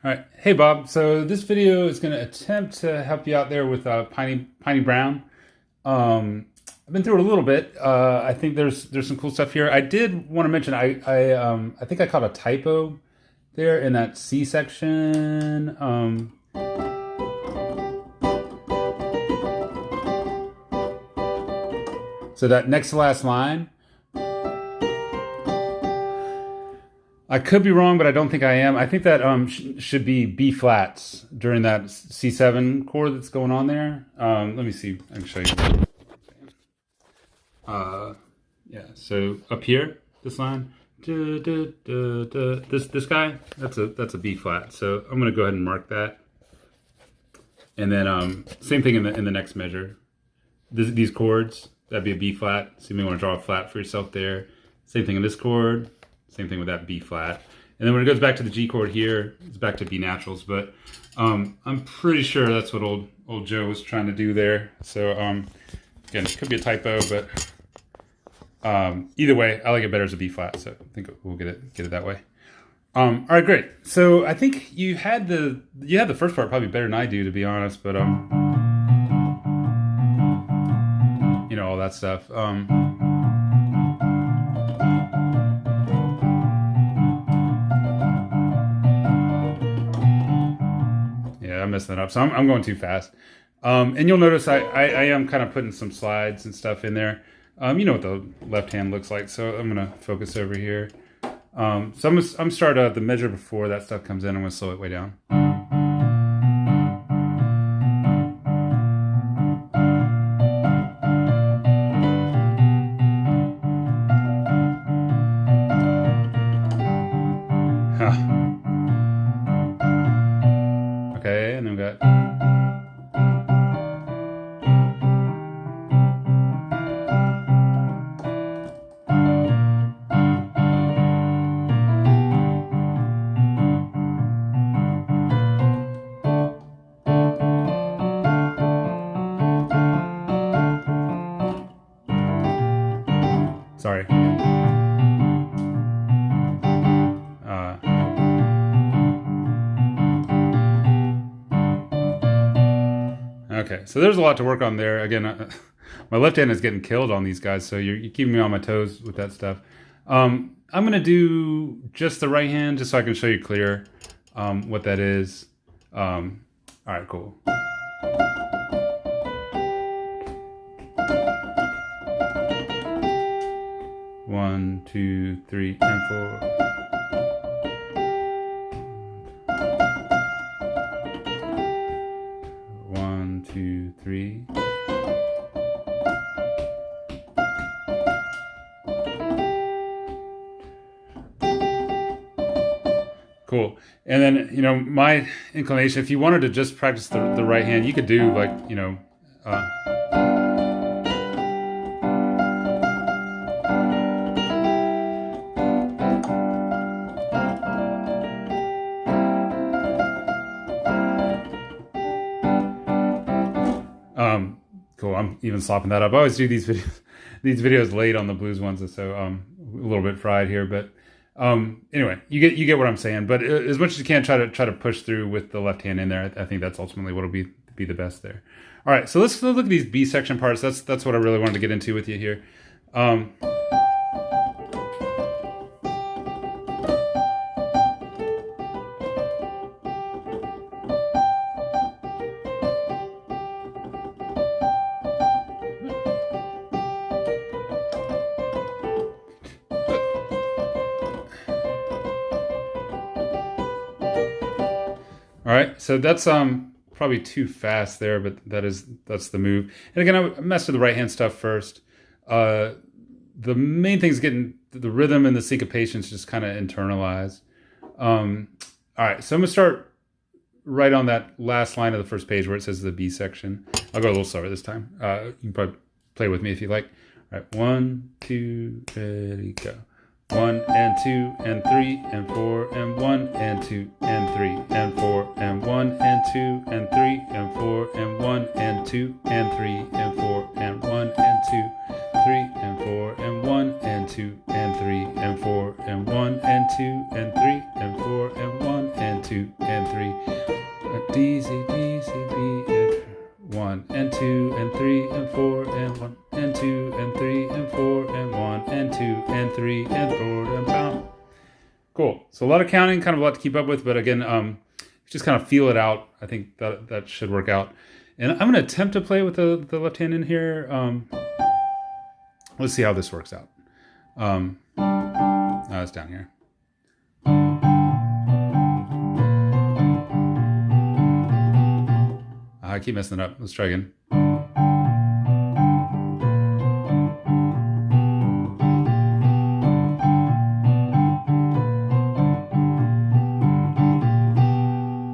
All right, hey Bob. So this video is going to attempt to help you out there with piney brown. I've been through it a little bit. I think there's some cool stuff here. I did want to mention I think I caught a typo there in that C section. So that next to last line. I could be wrong, but I don't think I am. I think that should be B flats during that C7 chord that's going on there. Let me see. I can show you. Yeah. So up here, this line, this guy, that's a B flat. So I'm gonna go ahead and mark that. And then same thing in the next measure. These chords, that'd be a B flat. So you may want to draw a flat for yourself there. Same thing in this chord. Same thing with that B flat. And then when it goes back to the G chord here, it's back to B naturals. But I'm pretty sure that's what old Joe was trying to do there. So again, it could be a typo, but either way, I like it better as a B flat. So I think we'll get it that way. All right, great. So I think you had the first part probably better than I do, to be honest. But you know, all that stuff. I'm messing that up, so I'm going too fast. And you'll notice I am kind of putting some slides and stuff in there. You know what the left hand looks like, so I'm gonna focus over here. So I'm start the measure before that stuff comes in. I'm gonna slow it way down. Okay, and then we got. Sorry. Okay, so there's a lot to work on there. Again, my left hand is getting killed on these guys, so you're keeping me on my toes with that stuff. I'm going to do just the right hand, just so I can show you clear what that is. All right, cool. One, two, three, and four. One, two, three. Cool. And then, you know, my inclination, if you wanted to just practice the right hand, you could do like, you know, cool. I'm even slopping that up. I always do these videos late on the blues ones, so a little bit fried here. But anyway, you get what I'm saying. But as much as you can, try to push through with the left hand in there. I think that's ultimately what'll be the best there. All right, so let's look at these B section parts. That's what I really wanted to get into with you here. All right, so that's probably too fast there, but that's the move. And again, I messed with the right hand stuff first. The main thing is getting the rhythm and the syncopations just kind of internalized. All right, so I'm gonna start right on that last line of the first page where it says the B section. I'll go a little slower this time. You can probably play with me if you like. All right, 1, 2, ready, go. 1 and 2 and 3 and 4 and 1 and 2 and 3 and 4 and 1 and 2 and 3 and 4 and 1 and 2 and 3 and 4 and 1 and 2, 3 and 4 and 1 and 2 and 3 and 4 and 1 and 2 and 3 and 4 and 1 and 2 and 3. D, C, D, C, B, and 1 and 2 and 3 and 4 and 1 and 2 and 3 and 4 and 1 and 2 and 3 and 4 and pound. Cool. So a lot of counting, kind of a lot to keep up with, but again, just kind of feel it out. I think that should work out. And I'm going to attempt to play with the left hand in here. Let's see how this works out. It's down here. I keep messing it up. Let's try again.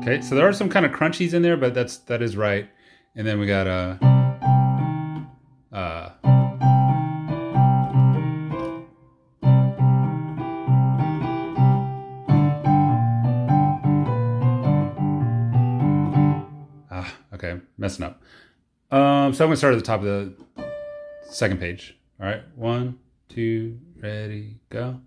Okay, so there are some kind of crunchies in there, but that is right. And then we got okay, messing up. So I'm gonna start at the top of the second page. All right, 1, 2, ready, go.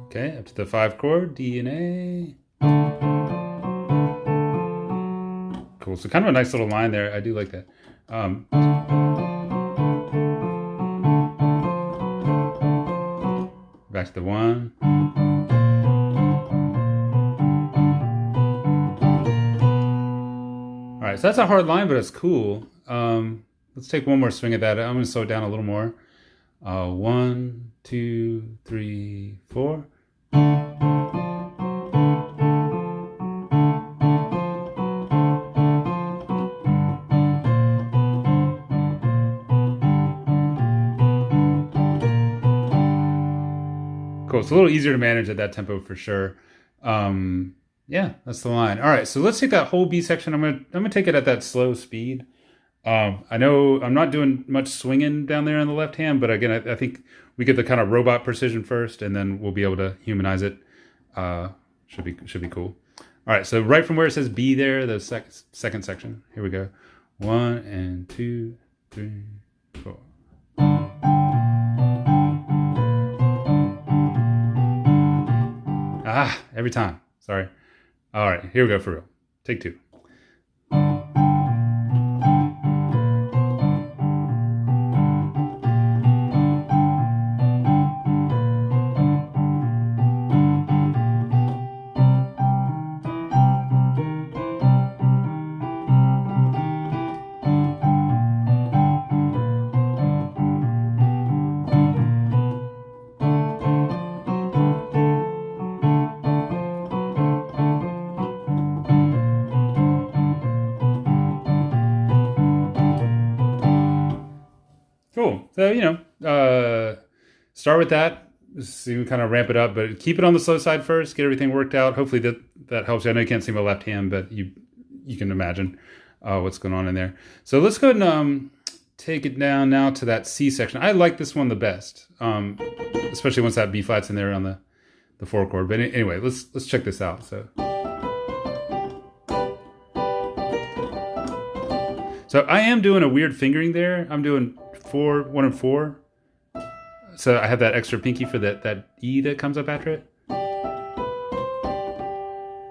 Okay, up to the 5 chord, D and A. Cool. So kind of a nice little line there. I do like that. Back to the 1. All right, so that's a hard line, but it's cool. Let's take one more swing at that. I'm going to slow it down a little more. 1, 2, 3, 4. Cool. It's a little easier to manage at that tempo for sure. Yeah, that's the line. All right, so let's take that whole B section. I'm gonna take it at that slow speed. I know I'm not doing much swinging down there on the left hand, but again, I think we get the kind of robot precision first, and then we'll be able to humanize it. Should be cool. All right, so right from where it says B there, the second section. Here we go. 1 and 2, 3, 4. Every time. Sorry. All right, here we go for real. Take 2. Cool. So, start with that. See, we kind of ramp it up, but keep it on the slow side first. Get everything worked out. Hopefully that helps you. I know you can't see my left hand, but you can imagine what's going on in there. So let's go ahead and take it down now to that C section. I like this one the best, especially once that B flat's in there on the 4 chord. But anyway, let's check this out. So I am doing a weird fingering there. I'm doing 1 and 4. So I have that extra pinky for that E that comes up after it.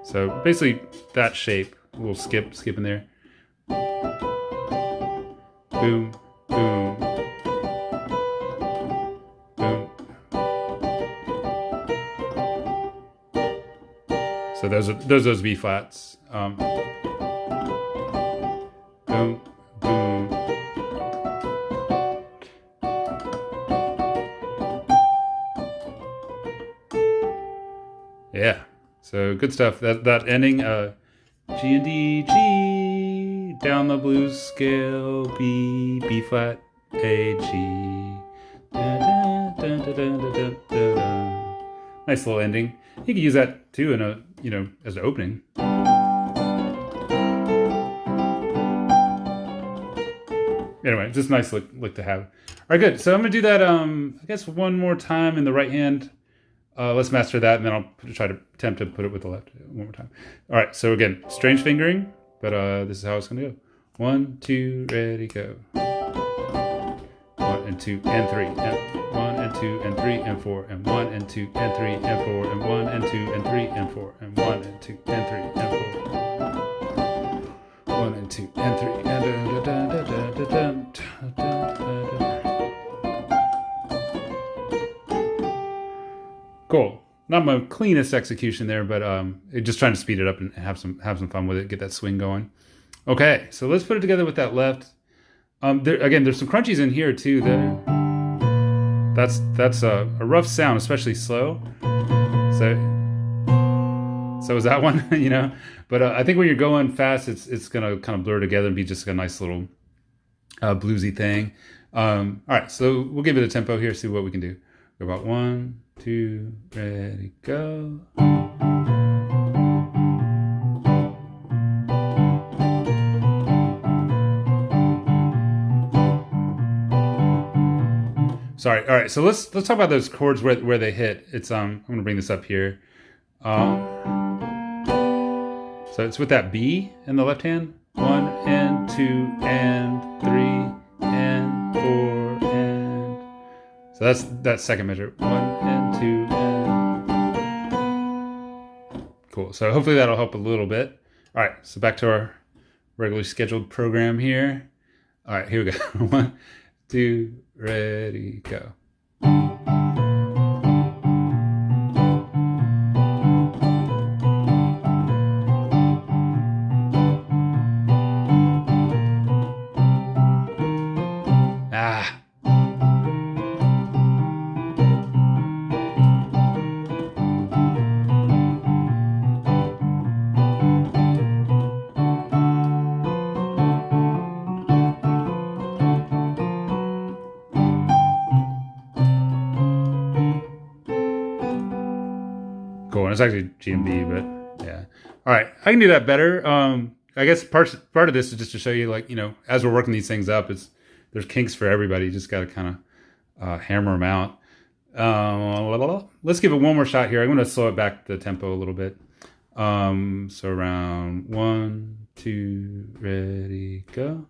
So basically that shape, a little skip in there. Boom, boom, boom. So those B flats. Boom. Yeah, so good stuff. That ending, G and D, G, down the blues scale, B, B flat, A, G. Da, da, da, da, da, da, da, da. Nice little ending. You can use that too as an opening. Anyway, just nice look to have. All right, good. So I'm gonna do that. I guess one more time in the right hand. Let's master that, and then I'll try to attempt to put it with the left one more time. All right, so again, strange fingering, but this is how it's going to go. 1, 2, ready, go. 1 and 2 and 3 and 1 and 2 and 3 and 4 and 1 and 2 and 3 and 4 and 1 and 2 and 3 and 4 and 1 and 2 and 3 and 4. 1 and 2 and 3 and cool. Not my cleanest execution there, but just trying to speed it up and have some fun with it, get that swing going. Okay, so let's put it together with that left. Again, there's some crunchies in here too. That's a rough sound, especially slow. So is that one, you know? But I think when you're going fast, it's gonna kind of blur together and be just a nice little bluesy thing. All right, so we'll give it a tempo here, see what we can do. Go about 1, 2, ready, go. Sorry. All right. So let's talk about those chords where they hit. It's I'm gonna bring this up here. So it's with that B in the left hand. 1 and 2 and 3 and 4 and. So that's that second measure. 1 and 2 and. Cool. So hopefully that'll help a little bit. All right. So back to our regularly scheduled program here. All right. Here we go. 1, 2, ready, go. Cool. And it's actually G and B, but yeah. All right, I can do that better. I guess part of this is just to show you, like, you know, as we're working these things up, there's kinks for everybody. You just got to kind of hammer them out. Let's give it one more shot here. I'm going to slow it back the tempo a little bit. So around 1, 2, ready, go.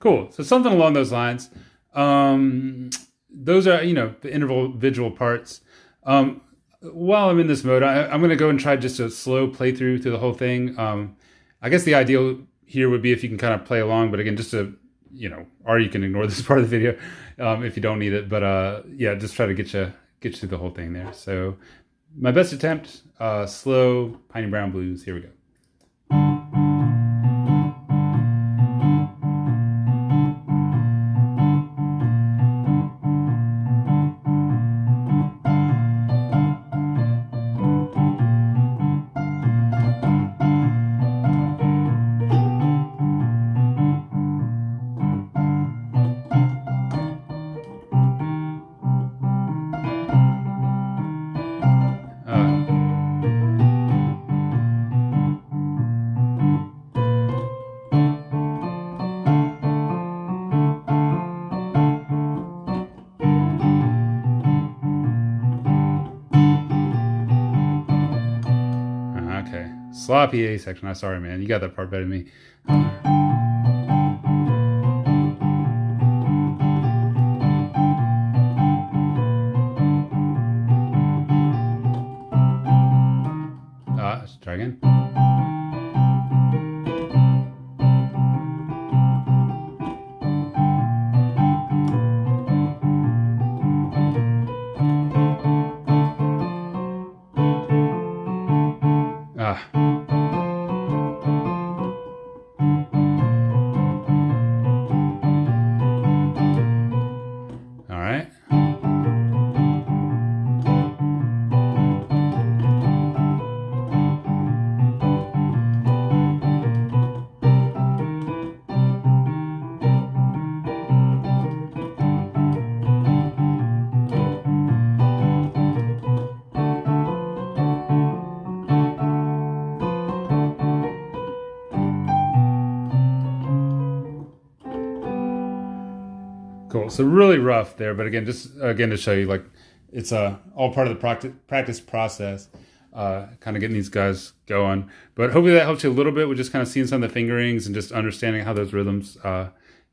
Cool. So something along those lines. Those are, you know, the individual parts. While I'm in this mode, I'm going to go and try just a slow playthrough through the whole thing. I guess the ideal here would be if you can kind of play along, but again, just to, you know, or you can ignore this part of the video if you don't need it. But yeah, just try to get you through the whole thing there. So my best attempt, slow Piney Brown blues. Here we go. Sloppy A section. I'm sorry, man. You got that part better than me. Let's try again. So really rough there, but again, just again to show you, like, it's all part of the practice process, kind of getting these guys going. But hopefully that helps you a little bit with just kind of seeing some of the fingerings and just understanding how those rhythms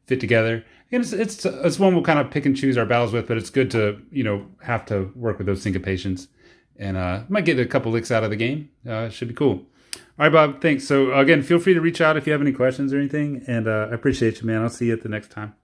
fit together. And it's one we'll kind of pick and choose our battles with, but it's good to, have to work with those syncopations, and might get a couple licks out of the game. Should be cool. All right, Bob, thanks. So again, feel free to reach out if you have any questions or anything, and I appreciate you, man. I'll see you at the next time.